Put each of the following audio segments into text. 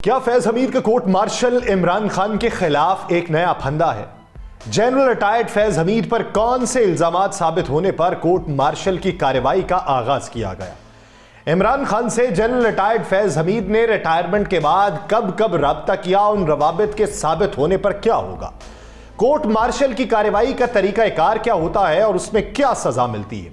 क्या फैज हमीद का court martial Imran Khan के खिलाफ एक नया फंदा है? जनरल रिटायर्ड फैज हमीद पर कौन से इल्जामात साबित होने पर कोर्ट मार्शल की कार्रवाई का आगाज किया गया? इमरान खान से जनरल रिटायर्ड फैज हमीद ने रिटायरमेंट के बाद कब कब राब्ता किया, उन रवाबित के साबित होने पर क्या होगा? कोर्ट मार्शल की कार्रवाई का तरीकाकार क्या होता है और उसमें क्या सजा मिलती है?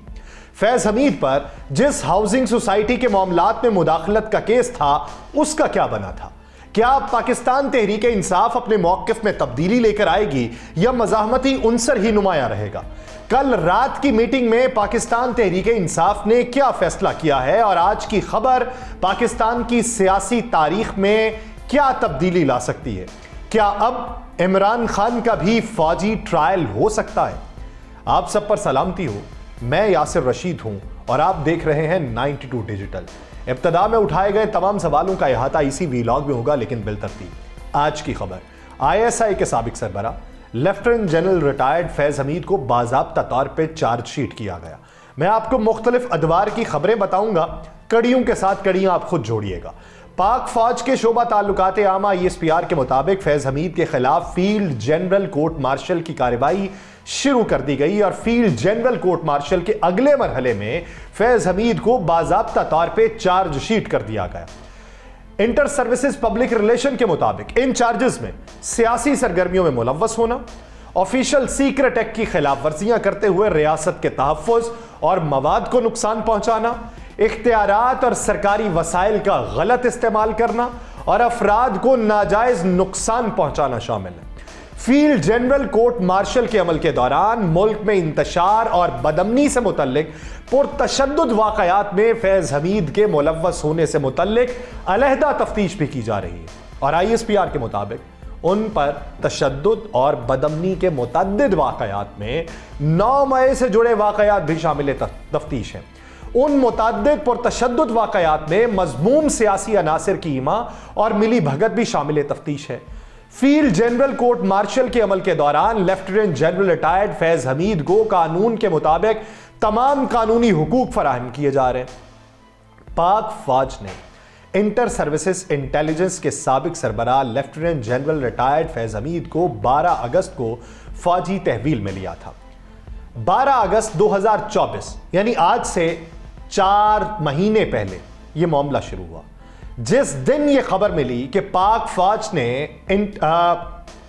फैज हमीद पर जिस हाउसिंग सोसाइटी के मामलात में मुदाखलत का केस था, उसका क्या बना था? क्या पाकिस्तान तहरीक इंसाफ अपने मौक़िफ़ में तब्दीली लेकर आएगी या मज़ाहमती उनसर ही नुमाया रहेगा? कल रात की मीटिंग में पाकिस्तान तहरीक इंसाफ ने क्या फैसला किया है और आज की खबर पाकिस्तान की सियासी तारीख में क्या तब्दीली ला सकती है? क्या अब इमरान खान का भी फौजी ट्रायल हो सकता है? आप सब पर सलामती हो। मैं यासिर रशीद हूं और आप देख रहे हैं 92 डिजिटल। इब्तदा में उठाए गए तमाम सवालों का अहाता इसी वीलॉग में होगा, लेकिन बिलतरतीब आज की खबर। ISI के साबिक सरबरा lieutenant general retired Faiz Hameed को बाज़ाब्ता तौर पर चार्जशीट किया गया। मैं आपको मुख्तलिफ अदवार की खबरें बताऊंगा, कड़ियों के साथ कड़ियां आप खुद जोड़िएगा। पाक फौज के शोबा ताल्लुकात आमा ESPR के मुताबिक फैज हमीद के खिलाफ फील्ड जनरल कोर्ट मार्शल की कार्रवाई शुरू कर दी गई और फील्ड जनरल कोर्ट मार्शल के अगले मरहले में फैज हमीद को बाज़ाब्ता तौर पे चार्जशीट कर दिया गया। इंटर सर्विसेज पब्लिक रिलेशन के मुताबिक इन चार्जेस में सियासी सरगर्मियों में मुलव्वस होना, ऑफिशियल सीक्रेट एक्ट की खिलाफ वर्जियां करते हुए रियासत के तहफ़्फ़ुज़ और मवाद को नुकसान पहुंचाना, इख्तियारात और सरकारी वसाइल का गलत इस्तेमाल करना और अफराद को नाजायज नुकसान पहुंचाना शामिल है। फील्ड जनरल कोर्ट मार्शल के अमल के दौरान मुल्क में इंतशार और बदअमनी से मुतल्लिक पुरतशद्दुद वाक़यात में फैज हमीद के मुलव्वस होने से मुतल्लिक अलहदा तफ्तीश भी की जा रही है और ISPR के मुताबिक उन पर तशद्दुद और बदअमनी के मुतअद्दिद वाक़यात में 9 मई से जुड़े वाक़यात भी शामिल तफ्तीश हैं। उन मुतअद्दिद पुरतशद्दुद वाक़यात में मज़मूम सियासी अनासिर की ईमा और मिली भगत भी शामिल तफ्तीश है। फील्ड जनरल कोर्ट मार्शल के अमल के दौरान lieutenant general retired Faiz Hameed को कानून के मुताबिक तमाम कानूनी हुकूक फराहम किए जा रहे हैं। पाक फौज ने इंटर सर्विसेज इंटेलिजेंस के साबिक सरबराह lieutenant general retired Faiz Hameed को 12 अगस्त को फौजी तहवील में लिया था। 12 अगस्त 2024 यानी आज से 4 महीने पहले यह मामला शुरू हुआ, जिस दिन यह खबर मिली कि पाक फौज ने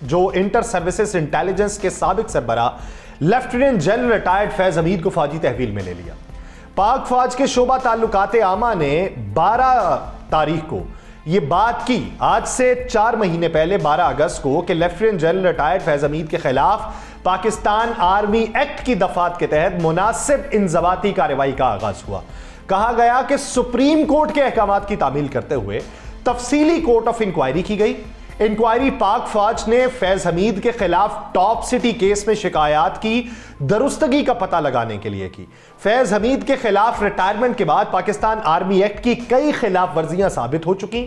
जो इंटर सर्विसेज इंटेलिजेंस के साबिक सरबराह lieutenant general retired Faiz Hameed को फौजी तहवील में ले लिया। पाक फौज के शोबा ताल्लुकात आमा ने 12 तारीख को यह बात की, आज से 4 महीने पहले 12 अगस्त को, कि lieutenant general retired Faiz Hamid के खिलाफ पाकिस्तान आर्मी एक्ट की दफात के तहत मुनासिब इंजबाती कार्रवाई का आगाज हुआ। कहा गया कि सुप्रीम कोर्ट के अहकामात की तामील करते हुए तफसीली कोर्ट ऑफ इंक्वायरी की गई। इंक्वायरी पाक फौज ने फैज हमीद के खिलाफ टॉप सिटी केस में शिकायत की दुरुस्तगी का पता लगाने के लिए की। फैज हमीद के खिलाफ रिटायरमेंट के बाद पाकिस्तान आर्मी एक्ट की कई खिलाफ वर्जियां साबित हो चुकी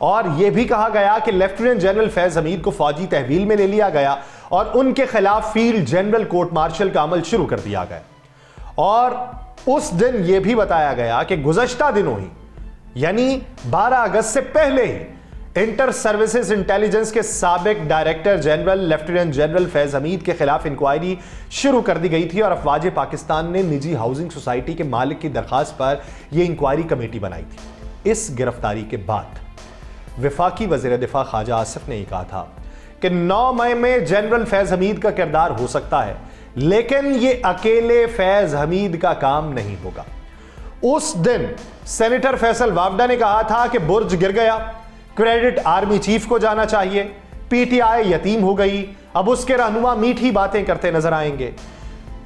और यह भी कहा गया कि लेफ्टिनेंट जनरल फैज हमीद को फौजी तहवील में ले लिया गया और उनके खिलाफ फील्ड जनरल कोर्ट मार्शल का अमल शुरू कर दिया गया। और उस दिन यह भी बताया गया कि गुज़श्ता दिनों ही यानी 12 अगस्त से पहले ही इंटर सर्विसेज इंटेलिजेंस के साबिक director general lieutenant general Faiz Hamid के खिलाफ इंक्वायरी शुरू कर दी गई थी और अफवाज पाकिस्तान ने निजी हाउसिंग सोसाइटी के मालिक की दरखास्त पर यह इंक्वायरी कमेटी बनाई थी। इस गिरफ्तारी के बाद वफाकी वज़ीर दिफा ख्वाजा आसिफ ने कहा था कि 9 मई में जनरल फैज हमीद का किरदार हो सकता है, लेकिन यह अकेले फैज हमीद का काम नहीं होगा। उस दिन सेनेटर फैसल वावडा ने कहा था कि बुर्ज गिर गया, क्रेडिट आर्मी चीफ को जाना चाहिए, PTI यतीम हो गई, अब उसके रहनुमा मीठी बातें करते नजर आएंगे।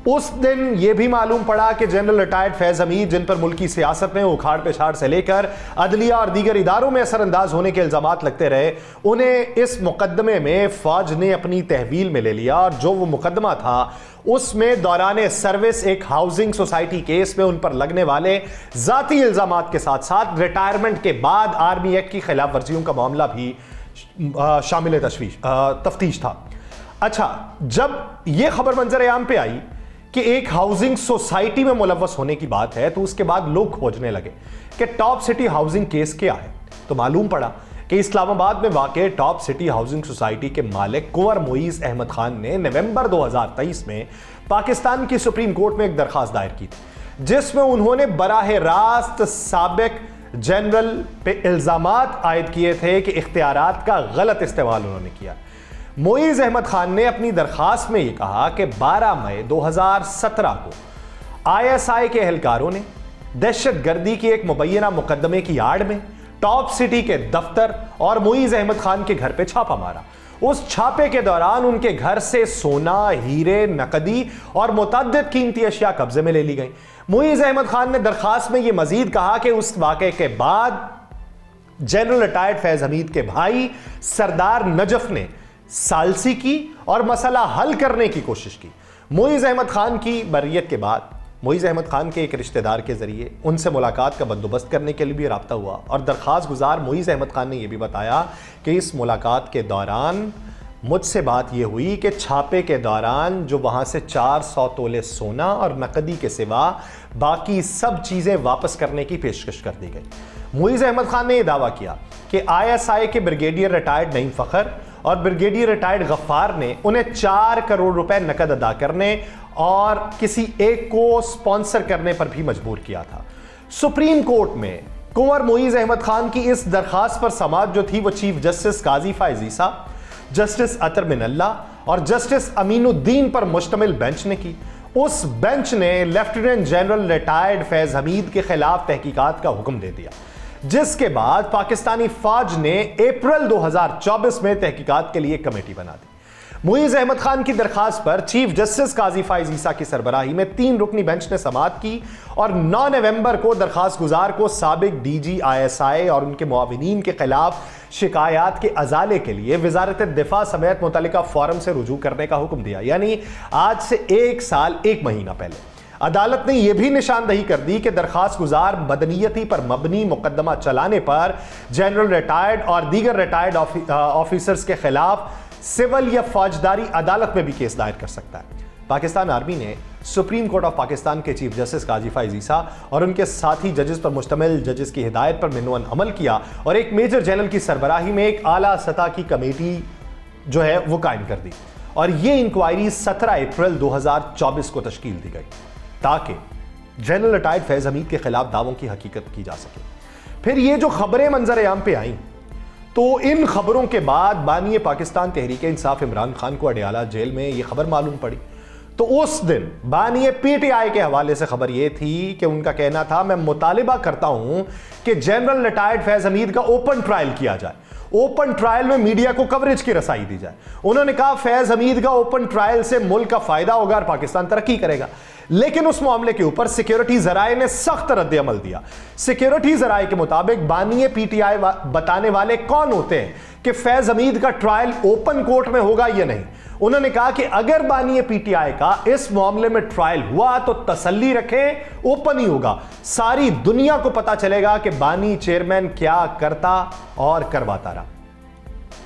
उस दिन यह भी मालूम पड़ा कि जनरल रिटायर्ड फैज हमीद, जिन पर मुल्की सियासत में उखाड़ पेछाड़ से लेकर अदलिया और दीगर इदारों में असरअंदाज होने के इल्जामात लगते रहे, उन्हें इस मुकदमे में फौज ने अपनी तहवील में ले लिया और जो वो मुकदमा था उसमें दौरान सर्विस एक हाउसिंग सोसाइटी केस में उन पर लगने वाले जाती इल्जामात के साथ साथ रिटायरमेंट के बाद आर्मी एक्ट की खिलाफ वर्जियों का मामला भी शामिल तफ्तीश था। अच्छा, जब यह खबर मंजर आम पे आई कि एक हाउसिंग सोसाइटी में मुलव्वस होने की बात है, तो उसके बाद लोग खोजने लगे कि टॉप सिटी हाउसिंग केस क्या है। तो मालूम पड़ा कि इस्लामाबाद में वाक़ टॉप सिटी हाउसिंग सोसाइटी के मालिक कुंवर मोईज़ अहमद खान ने नवंबर 2023 में पाकिस्तान की सुप्रीम कोर्ट में एक दरखास्त दायर की थी, जिसमें उन्होंने बराह रास्त साबिक जनरल पे इल्ज़ामात आयद किए थे कि इख्तियारात का गलत इस्तेमाल उन्होंने किया। मोईज़ अहमद खान ने अपनी दरखास्त में यह कहा कि 12 मई 2017 को ISI के एहलकारों ने दहशतगर्दी की एक मुबैना मुकदमे की आड़ में टॉप सिटी के दफ्तर और मोईज़ अहमद खान के घर पे छापा मारा। उस छापे के दौरान उनके घर से सोना, हीरे, नकदी और मुतअद्दिद कीमती अशिया कब्जे में ले ली गई। मोईज़ अहमद खान ने दरखास्त में यह मजीद कहा कि उस वाक़े के बाद जनरल रिटायर्ड फैज हमीद के भाई सरदार नजफ ने सालसी की और मसला हल करने की कोशिश की। मोईज़ अहमद खान की बर्रियत के बाद मोईज़ अहमद खान के एक रिश्तेदार के जरिए उनसे मुलाकात का बंदोबस्त करने के लिए भी रब्ता हुआ और दरख्वास्त गुजार मोईज़ अहमद खान ने यह भी बताया कि इस मुलाकात के दौरान मुझसे बात यह हुई कि छापे के दौरान जो वहाँ से 400 तोले सोना और नकदी के सिवा बाकी सब चीज़ें वापस करने की पेशकश कर दी गई। मोईज़ अहमद खान ने यह दावा किया कि ISI के ब्रिगेडियर रिटायर्ड नईम फ़खर और ब्रिगेडियर रिटायर्ड गफ्फार ने उन्हें 4 करोड़ रुपए नकद अदा करने और किसी एक को स्पॉन्सर करने पर भी मजबूर किया था। सुप्रीम कोर्ट में कुंवर मोईज़ अहमद खान की इस दरखास्त पर समाअत जो थी वो चीफ जस्टिस काजी फायज़ ईसा, जस्टिस अतर मिनल्ला और जस्टिस अमीनुद्दीन पर मुश्तमिल बेंच ने की। उस बेंच ने lieutenant general retired Faiz Hamid के खिलाफ तहकीकात का हुक्म दे दिया, जिसके बाद पाकिस्तानी फौज ने अप्रैल 2024 में तहकीकात के लिए कमेटी बना दी। मोईज़ अहमद खान की दरखास्त पर चीफ जस्टिस काजी फायज़ ईसा की सरबराही में 3 रुकनी बेंच ने समाअत की और 9 नवंबर को दरखास्त गुजार को साबिक DG ISI और उनके मुआविनीन के खिलाफ शिकायत के अजाले के लिए वजारत दिफा समेत मुतल्लिका फोरम से रुजू करने का हुक्म दिया। यानी आज से 1 साल 1 महीना पहले अदालत ने यह भी निशानदही कर दी कि दरखास्त गुजार बदनीयती पर मबनी मुकदमा चलाने पर जनरल रिटायर्ड और दीगर रिटायर्ड ऑफिसर्स के खिलाफ सिविल या फौजदारी अदालत में भी केस दायर कर सकता है। पाकिस्तान आर्मी ने सुप्रीम कोर्ट ऑफ पाकिस्तान के चीफ जस्टिस काजी फायज़ ईसा और उनके साथी जजेस पर मुश्तमिल जजेस की हिदायत पर मिनवन अमल किया और एक मेजर जनरल की सरबराही में एक आला सतह की कमेटी जो है वो कायम कर दी और ये इंक्वायरी 17 अप्रैल 2024 को तश्कील दी गई ताकि जनरल रिटायर्ड फैज हमीद के खिलाफ दावों की हकीकत की जा सके। फिर ये जो खबरें मंजर आम पे आई तो इन खबरों के बाद बानी पाकिस्तान तहरीक इंसाफ इमरान खान को अडियाला जेल में यह खबर मालूम पड़ी तो उस दिन बानी PTI के हवाले से खबर यह थी कि उनका कहना था मैं मुतालिबा करता हूं कि जनरल रिटायर्ड फैज हमीद का ओपन ट्रायल किया जाए, ओपन ट्रायल में मीडिया को कवरेज की रसाई दी जाए। उन्होंने कहा फैज हमीद का ओपन ट्रायल से मुल्क का फायदा होगा और पाकिस्तान तरक्की करेगा। लेकिन उस मामले के ऊपर सिक्योरिटी जराए ने सख्त रद्द अमल दिया। सिक्योरिटी जराए के मुताबिक बानी PTI बताने वाले कौन होते हैं कि फैज हमीद का ट्रायल ओपन कोर्ट में होगा या नहीं। उन्होंने कहा कि अगर बानी PTI का इस मामले में ट्रायल हुआ तो तसल्ली रखें, ओपन ही होगा, सारी दुनिया को पता चलेगा कि बानी चेयरमैन क्या करता और करवाता रहा।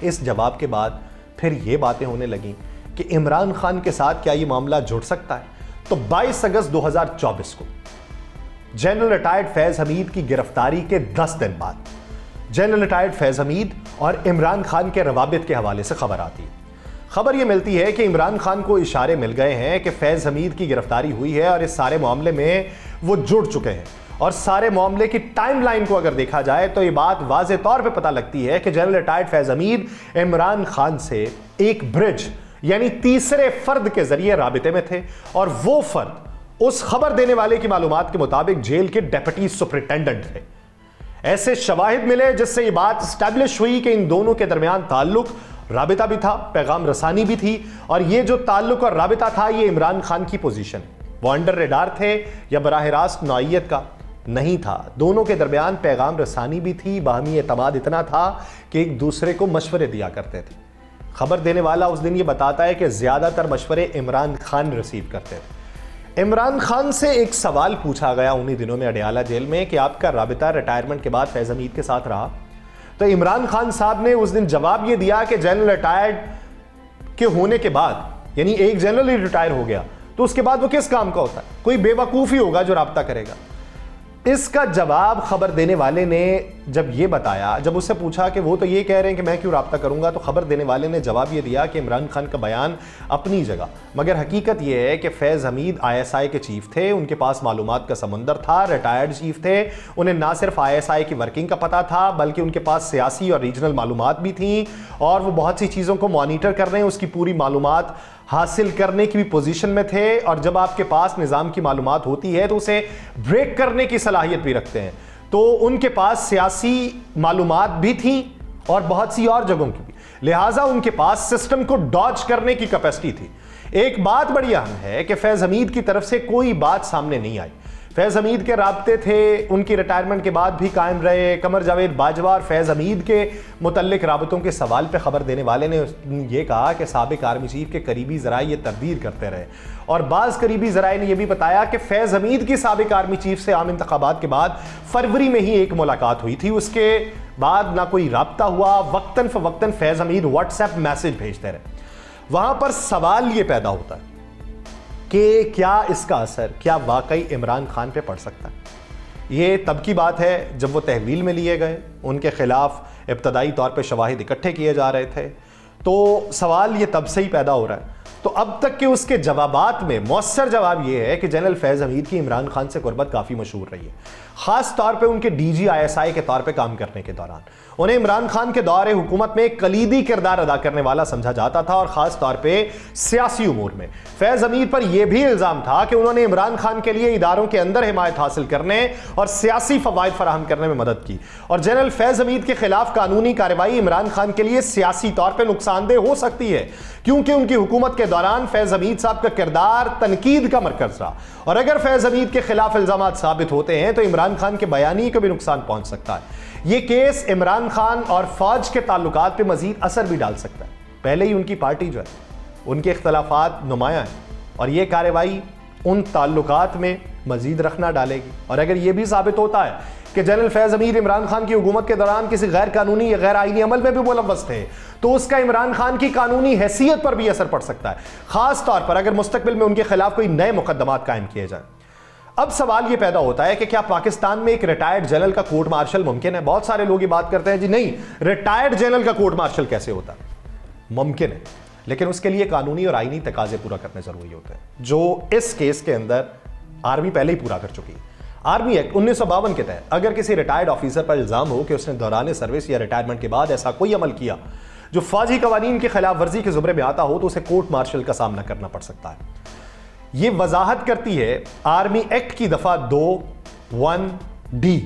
इस जवाब के बाद फिर यह बातें होने लगी कि इमरान खान के साथ क्या यह मामला जुड़ सकता है। तो 22 अगस्त 2024 को जनरल रिटायर्ड फैज हमीद की गिरफ्तारी के 10 दिन बाद जनरल रिटायर्ड फैज हमीद और इमरान खान के रवाबित के हवाले से खबर आती है। खबर यह मिलती है कि इमरान खान को इशारे मिल गए हैं कि फैज हमीद की गिरफ्तारी हुई है और इस सारे मामले में वो जुड़ चुके हैं। और सारे मामले की टाइमलाइन को अगर देखा जाए तो ये बात वाज़े तौर पे पता लगती है कि जनरल रिटायर्ड फैज हमीद इमरान खान से एक ब्रिज यानी तीसरे फर्द के जरिए राबिते में थे और वो फर्द उस खबर देने वाले की मालूमात के मुताबिक जेल के डेप्यूटी सुपरिटेंडेंट थे। ऐसे शवाहिद मिले जिससे ये बात स्टैब्लिश हुई कि इन दोनों के दरमियान ताल्लुक, राबिता भी था, पैगाम रसानी भी थी और ये जो ताल्लुक और राबिता था ये इमरान खान की पोजीशन, वो अंडर रेडार थे या बराह रास्त नौइयत का नहीं था। दोनों के दरमियान पैगाम रसानी भी थी, बाहमी एतमाद इतना था कि एक दूसरे को मशवरे दिया करते थे। खबर देने वाला उस दिन ये बताता है कि ज्यादातर मशवरे इमरान खान रिसीव करते थे। इमरान खान से एक सवाल पूछा गया उन्हीं दिनों में अडियाला जेल में कि आपका राबिता रिटायरमेंट के बाद फैज हमीद के साथ रहा। तो इमरान खान साहब ने उस दिन जवाब ये दिया कि जनरल रिटायर्ड के होने के बाद यानी एक जनरल ही रिटायर हो गया तो उसके बाद वो किस काम का होता है, कोई बेवकूफ़ी होगा जो राब्ता करेगा। इसका जवाब खबर देने वाले ने जब ये बताया, जब उससे पूछा कि वो तो ये कह रहे हैं कि मैं क्यों राब्ता करूंगा, तो खबर देने वाले ने जवाब ये दिया कि इमरान खान का बयान अपनी जगह, मगर हकीकत ये है कि फैज़ हमीद ISI के चीफ थे, उनके पास मालूमात का समंदर था, रिटायर्ड चीफ थे, उन्हें ना सिर्फ ISI की वर्किंग का पता था बल्कि उनके पास सियासी और रीजनल मालूमात भी थी और वो बहुत सी चीज़ों को मॉनिटर कर रहे हैं, उसकी पूरी मालूमात हासिल करने की भी पोजीशन में थे। और जब आपके पास निज़ाम की मालूमात होती है तो उसे ब्रेक करने की सलाहियत भी रखते हैं, तो उनके पास सियासी मालूमात भी थी और बहुत सी और जगहों की भी, लिहाजा उनके पास सिस्टम को डॉज करने की कैपेसिटी थी। एक बात बड़ी अहम है कि फैज़ हमीद की तरफ से कोई बात सामने नहीं आई। फैज़ हमीद के राब्ते थे, उनकी रिटायरमेंट के बाद भी कायम रहे। कमर जावेद बाजवा और फैज़ हमीद के मुतल्लिक राबतों के सवाल पे खबर देने वाले ने यह कहा कि साबिक आर्मी चीफ के करीबी ज़राए ये तरदीद करते रहे और बाज़ करीबी ज़राए ने यह भी बताया कि फैज़ हमीद की साबिक आर्मी चीफ से आम इंतखाबात के बाद फरवरी में ही एक मुलाकात हुई थी, उसके बाद ना कोई राब्ता हुआ। वक्तन फ़वक्तन फैज़ हमीद व्हाट्सएप मैसेज भेजते रहे। वहां पर सवाल ये पैदा होता है कि क्या इसका असर क्या वाकई इमरान खान पे पड़ सकता है। ये तब की बात है जब वो तहवील में लिए गए, उनके खिलाफ इब्तदाई तौर पे शवाहिद इकट्ठे किए जा रहे थे, तो सवाल ये तब से ही पैदा हो रहा है। तो अब तक के उसके जवाबात में मौसर जवाब ये है कि जनरल फैज़ हमीद की इमरान खान से कुर्बत काफ़ी मशहूर रही है, ख़ास तौर पे उनके DG ISI के तौर पे काम करने के दौरान उन्हें इमरान खान के दौरे हुकूमत में एक कलीदी किरदार अदा करने वाला समझा जाता था और ख़ास तौर पे सियासी उमूर में। फैज़ हमीद पर यह भी इल्ज़ाम था कि उन्होंने इमरान खान के लिए इदारों के अंदर हिमायत हासिल करने और सियासी फ़वाइद फराहम करने में मदद की और जनरल फैज़ हमीद के खिलाफ कानूनी कार्रवाई इमरान खान के लिए सियासी तौर पर नुकसानदेह हो सकती है, क्योंकि उनकी हुकूमत के दौरान फैज़ हमीद साहब का किरदार तनकीद का मरकज रहा और अगर फैज़ हमीद के खिलाफ इल्ज़ामात साबित होते हैं तो इमरान खान के बयानी को भी नुकसान पहुंच सकता है। यह केस इमरान खान और फौज के ताल्लुकात पे मजीद असर भी डाल सकता है। पहले ही उनकी पार्टी जो है उनके इख्तलाफात नुमायां हैं और यह कार्रवाई उन ताल्लुकात में मजीद रखना डालेगी। और अगर यह भी साबित होता है कि जनरल फैज़ हमीद इमरान खान की हुकूमत के दौरान किसी गैर कानूनी या गैर आईनी अमल में भी मुलव्वस थे, तो उसका इमरान खान की कानूनी हैसियत पर भी असर पड़ सकता है, खास तौर पर अगर मुस्तकबिल में उनके खिलाफ कोई नए मुकदमात कायम किए जाएं। अब सवाल यह पैदा होता है कि क्या पाकिस्तान में एक रिटायर्ड जनरल का कोर्ट मार्शल मुमकिन है। बहुत सारे लोग ये बात करते हैं जी नहीं, रिटायर्ड जनरल का कोर्ट मार्शल कैसे होता है। मुमकिन है, लेकिन उसके लिए कानूनी और आईनी तकाजे पूरा करने जरूरी होते हैं, जो इस केस के अंदर आर्मी पहले ही पूरा कर चुकी है। आर्मी एक्ट 1952 के तहत अगर किसी रिटायर्ड ऑफिसर पर इल्जाम हो कि उसने दौरान सर्विस या रिटायरमेंट के बाद ऐसा कोई अमल किया जो फौजी कवानीन की खिलाफ वर्जी के जुमरे में आता हो, तो उसे कोर्ट मार्शल का सामना करना पड़ सकता है। यह वजाहत करती है आर्मी एक्ट की दफा 2(1)D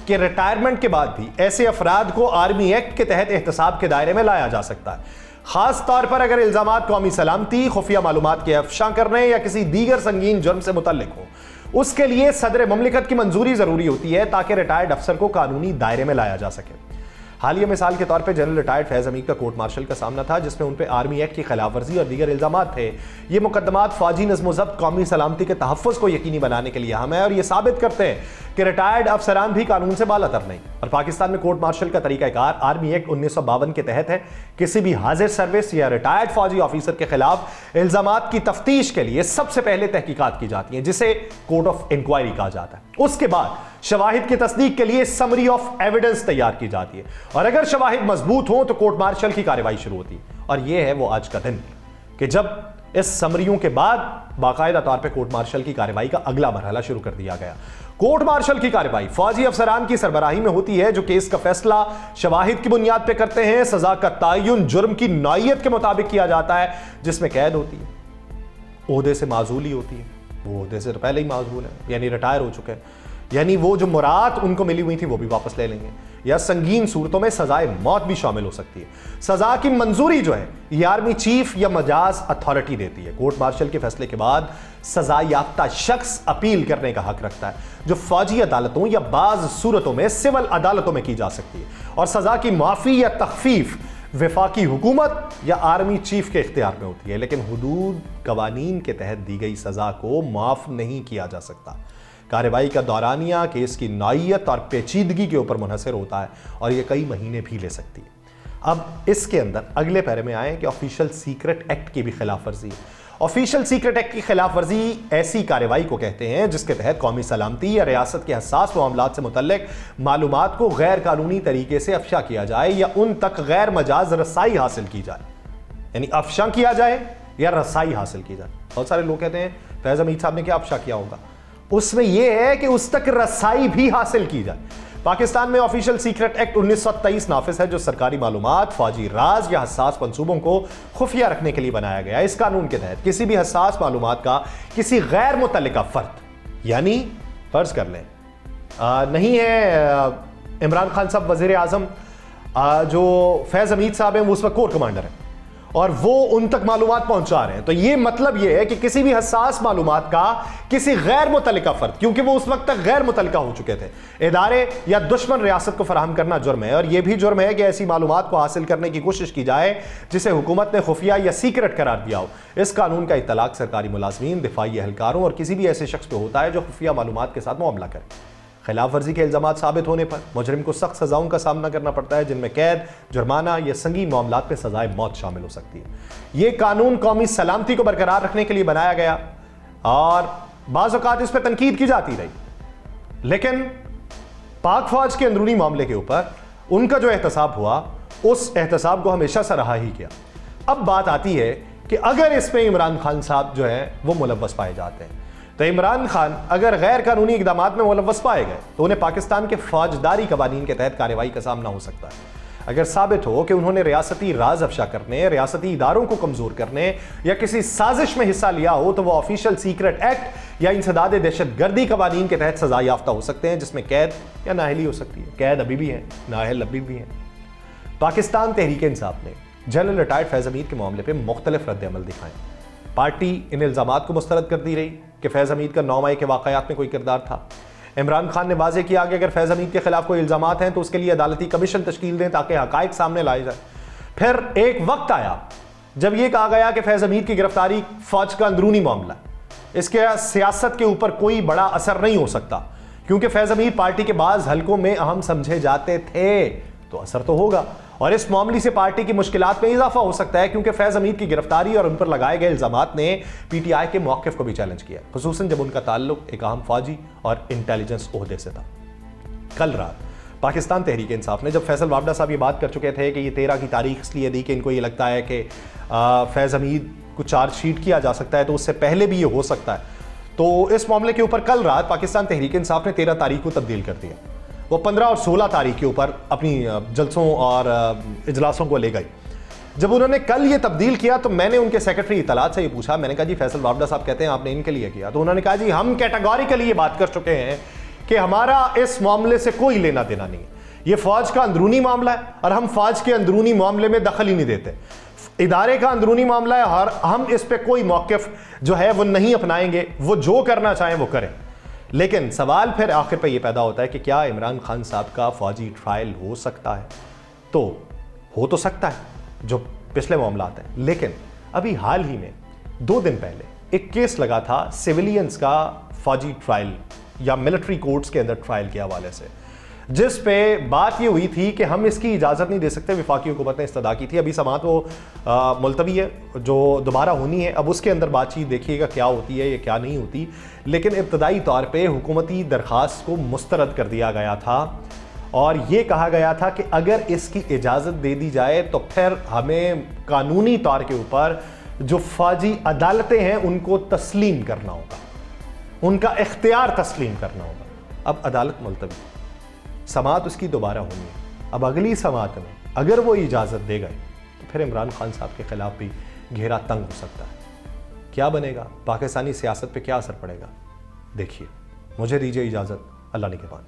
के रिटायरमेंट के बाद भी ऐसे अफराद को आर्मी एक्ट के तहत एहतसाब के दायरे में लाया जा सकता है, खास तौर पर अगर इल्जामात कौमी सलामती, खुफिया मालूमात के अफशा करने या किसी दीगर संगीन जुर्म से मुतल्लिक हो। उसके लिए सदर ममलिकत की मंजूरी जरूरी होती है ताकि रिटायर्ड अफसर को कानूनी दायरे में लाया जा सके। हालिया मिसाल के तौर पर जनरल रिटायर्ड फैज़ हमीद का कोर्ट मार्शल का सामना था, जिसमें उन पर आर्मी एक्ट की खिलाफ वर्जी और दीगर इल्जामात थे। ये मुकदमात फौजी नज़्म ज़ब्त, कौमी सलामती के तहफ़्फ़ुज़ को यकीनी बनाने के लिए अहम है और ये साबित करते हैं कि रिटायर्ड अफसरान भी कानून से बालातर नहीं। और पाकिस्तान में कोर्ट मार्शल का तरीक़ाकार आर्मी एक्ट 1952 के तहत है। किसी भी हाजिर सर्विस या रिटायर्ड फौजी ऑफिसर के खिलाफ इल्जामात की तफ्तीश के लिए सबसे पहले तहकीकात की जाती है, जिसे कोर्ट ऑफ इंक्वायरी कहा जाता है। उसके बाद शवाहिद की तस्दीक के लिए समरी ऑफ एविडेंस तैयार की जाती है और अगर शवाहिद मजबूत हो तो कोर्ट मार्शल की कार्रवाई शुरू होती है। और यह है वो आज का दिन कि जब इस समरियों के बाद बाकायदा तौर पे कोर्ट मार्शल की कार्रवाई का अगला मरहला शुरू कर दिया गया। कोर्ट मार्शल की कार्रवाई फौजी अफसरान की सरबराही में होती है, जो केस का फैसला शवाहिद की बुनियाद पे करते हैं। सजा का तयन जुर्म की नौइयत के मुताबिक किया जाता है, जिसमें कैद होती है, ओहदे से माजूली होती है, वो ओहदे से तो पहले ही माजूल है, यानी रिटायर हो चुके हैं, यानी वो जो मुराद उनको मिली हुई थी वो भी वापस ले लेंगे, या संगीन सूरतों में सजाए मौत भी शामिल हो सकती है। सजा की मंजूरी जो है ये आर्मी चीफ या मजाज अथॉरिटी देती है। कोर्ट मार्शल के फैसले के बाद सजा याफ्ता शख्स अपील करने का हक रखता है, जो फौजी अदालतों या बाज सूरतों में सिविल अदालतों में की जा सकती है। और सजा की माफी या तखफीफ वफाकी हुकूमत या आर्मी चीफ के इख्तियार में होती है, लेकिन हुदूद कवानीन के तहत दी गई सजा को माफ नहीं किया जा सकता। कार्रवाई का दौरानिया केस की नौइयत और पेचीदगी के ऊपर मुनहसर होता है और यह कई महीने भी ले सकती है। अब इसके अंदर अगले पैरे में आए कि ऑफिशियल सीक्रेट एक्ट की भी खिलाफ वर्जी है ऑफिशियल सीक्रेट एक्ट की खिलाफ वर्जी ऐसी कार्रवाई को कहते हैं जिसके तहत कौमी सलामती या रियासत के हसास मामलात से मुतल्लिक मालूमात को गैर कानूनी तरीके से अफशा किया जाए या उन तक गैर मजाज रसाई हासिल की जाए, यानी अफशा किया जाए या रसाई हासिल की जाए। बहुत सारे लोग कहते हैं फैज हमीद साहब ने क्या अफशा किया होगा, उसमें यह है कि उस तक रसाई भी हासिल की जाए। पाकिस्तान में ऑफिशियल सीक्रेट एक्ट 1923 नाफिज है जो सरकारी मालूमात, फौजी राज या हसास मंसूबों को खुफिया रखने के लिए बनाया गया। इस कानून के तहत किसी भी हसास मालूमात का किसी गैर मुतल्लिका फर्द, यानी फर्ज कर लें नहीं है इमरान खान साहब वजीर आजम, जो फैज हमीद साहब हैं वो उस वक्त कोर कमांडर है और वो उन तक मालूमात पहुंचा रहे हैं, तो ये मतलब ये है कि किसी भी हसास मालूमात का किसी गैर मुतल्लिका फर्द, क्योंकि वो उस वक्त तक गैर मुतल्लिका हो चुके थे, इदारे या दुश्मन रियासत को फराहम करना जुर्म है। और यह भी जुर्म है कि ऐसी मालूमात को हासिल करने की कोशिश की जाए जिसे हुकूमत ने खुफिया या सीक्रेट करार दिया हो। इस कानून का इतलाक सरकारी मुलाजमीन, दिफाई एहलकारों और किसी भी ऐसे शख्स पे होता है जो खुफिया मालूमात के साथ मामला करे। खिलाफ वर्जी के इल्जामात साबित होने पर मुजरिम को सख्त सजाओं का सामना करना पड़ता है, जिनमें कैद, जुर्माना या संगीन मामलात में सजाए मौत शामिल हो सकती है। यह कानून कौमी सलामती को बरकरार रखने के लिए बनाया गया और बाज़ औक़ात इस पर तनकीद की जाती रही, लेकिन पाक फौज के अंदरूनी मामले के ऊपर उनका जो एहतसाब हुआ उस एहतसाब को हमेशा से रहा ही किया। अब बात आती है कि अगर इसमें इमरान खान साहब जो है वो मुलव्वस पाए जाते हैं, तो इमरान खान अगर गैर कानूनी इक़दामात में मुलव्वस पाए गए तो उन्हें पाकिस्तान के फौजदारी कवानीन के तहत कार्रवाई का सामना हो सकता है। अगर साबित हो कि उन्होंने रियासती राज अफशा करने, रियासती इदारों को कमजोर करने या किसी साजिश में हिस्सा लिया हो, तो वह ऑफिशियल सीक्रेट एक्ट या इंसदाद दहशत गर्दी कवानीन के तहत सजा याफ्ता हो सकते हैं, जिसमें कैद या नाअहली हो सकती है। कैद अभी भी है, नाअहल अभी भी है। पाकिस्तान तहरीक इंसाफ ने जनरल रिटायर्ड फैज हमीद के मामले पर मुख्तलिफ रद्द-ए-अमल दिखाए। पार्टी इन इल्जामात को मुस्तरद कर दी रही कि फैज हमीद का 9 मई के वाक़यात में कोई किरदार था। इमरान खान ने वाज़ेह किया कि अगर फैज हमीद के खिलाफ कोई इल्जामात हैं तो उसके लिए अदालती कमीशन तश्कील दें ताकि हक़ाइक़ सामने लाए जाए। फिर एक वक्त आया जब यह कहा गया कि फैज हमीद की गिरफ्तारी फौज का अंदरूनी मामला है, इसके सियासत के ऊपर कोई बड़ा असर नहीं हो सकता, क्योंकि फैज हमीद पार्टी के बाज़ हलकों में अहम समझे जाते थे, तो असर तो होगा और इस मामले से पार्टी की मुश्किलात में इजाफा हो सकता है, क्योंकि फैज हमीद की गिरफ्तारी और उन पर लगाए गए इल्जामात ने पीटीआई के मौक़िफ़ को भी चैलेंज किया, खुसूसन जब उनका ताल्लुक एक अहम फौजी और इंटेलिजेंस ओहदे से था। कल रात पाकिस्तान तहरीक इंसाफ ने, जब फैसल वावडा साहब ये बात कर चुके थे कि ये 13 की तारीख इसलिए दी कि इनको ये लगता है कि फैज हमीद को चार्जशीट किया जा सकता है, तो उससे पहले भी ये हो सकता है, तो इस मामले के ऊपर कल रात पाकिस्तान तहरीक इंसाफ ने 13 तारीख को तब्दील कर दिया। वो 15 और 16 तारीख के ऊपर अपनी जलसों और इजलासों को ले गई। जब उन्होंने कल ये तब्दील किया तो मैंने उनके सेक्रेटरी इतलात से ये पूछा, मैंने कहा जी फैसल वावडा साहब कहते हैं आपने इनके लिए किया, तो उन्होंने कहा जी हम कैटेगोरिकली ये बात कर चुके हैं कि हमारा इस मामले से कोई लेना देना नहीं है, ये फौज का अंदरूनी मामला है और हम फौज के अंदरूनी मामले में दखल ही नहीं देते, इदारे का अंदरूनी मामला है और हम इस पर कोई मौक़िफ़ जो है वो नहीं अपनाएंगे, वो जो करना चाहें वो करें। लेकिन सवाल फिर आखिर पे ये पैदा होता है कि क्या इमरान खान साहब का फौजी ट्रायल हो सकता है? तो हो तो सकता है जो पिछले मामलात हैं, लेकिन अभी हाल ही में 2 दिन पहले एक केस लगा था सिविलियंस का फौजी ट्रायल या मिलिट्री कोर्ट्स के अंदर ट्रायल के हवाले से, जिस पे बात ये हुई थी कि हम इसकी इजाज़त नहीं दे सकते। वफाकी हुकूमत ने इस्तदा की थी, अभी समाअत वो मुलतवी है जो दोबारा होनी है, अब उसके अंदर बातचीत देखिएगा क्या होती है या क्या नहीं होती। लेकिन इब्तदाई तौर पे हुकूमती दरख्वास्त को मुस्तरद कर दिया गया था और ये कहा गया था कि अगर इसकी इजाज़त दे दी जाए तो फिर हमें कानूनी तौर के ऊपर जो फौजी अदालतें हैं उनको तस्लीम करना होगा, उनका इख्तियार तस्लीम करना होगा। अब अदालत मुलतवी, समाअत उसकी दोबारा होनी है। अब अगली समाअत में अगर वो इजाज़त दे गए तो फिर इमरान खान साहब के खिलाफ भी घेरा तंग हो सकता है। क्या बनेगा, पाकिस्तानी सियासत पे क्या असर पड़ेगा, देखिए। मुझे दीजिए इजाज़त, अल्लाह निगहबान।